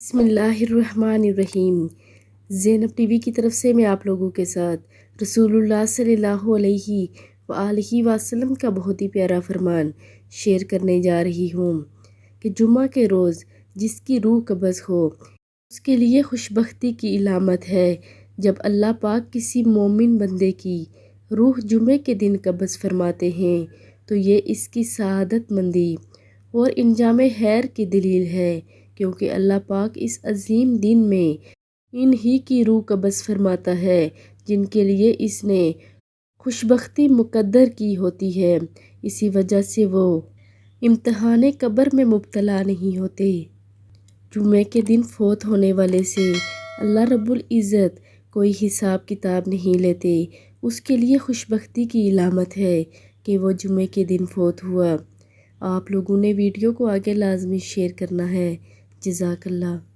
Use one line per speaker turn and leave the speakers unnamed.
بسم اللہ الرحمن الرحیم۔ زینب ٹی وی کی طرف سے میں آپ لوگوں کے ساتھ رسول اللہ صلی اللہ علیہ وآلہ وسلم کا بہت ہی پیارا فرمان شیئر کرنے جا رہی ہوں کہ جمعہ کے روز جس کی روح قبض ہو اس کے لیے خوش بختی کی علامت ہے جب اللہ پاک کسی مومن بندے کی روح جمعے کے دن قبض فرماتے ہیں تو یہ اس کی سعادت مندی اور انجام خیر کی دلیل ہے، کیونکہ اللہ پاک اس عظیم دن میں ان ہی کی روح قبض فرماتا ہے جن کے لیے اس نے خوشبختی مقدر کی ہوتی ہے۔ اسی وجہ سے وہ امتحان قبر میں مبتلا نہیں ہوتے۔ جمعے کے دن فوت ہونے والے سے اللہ رب العزت کوئی حساب کتاب نہیں لیتے۔ اس کے لیے خوشبختی کی علامت ہے کہ وہ جمعے کے دن فوت ہوا۔ آپ لوگوں نے ویڈیو کو آگے لازمی شیئر کرنا ہے۔ جزاک اللہ۔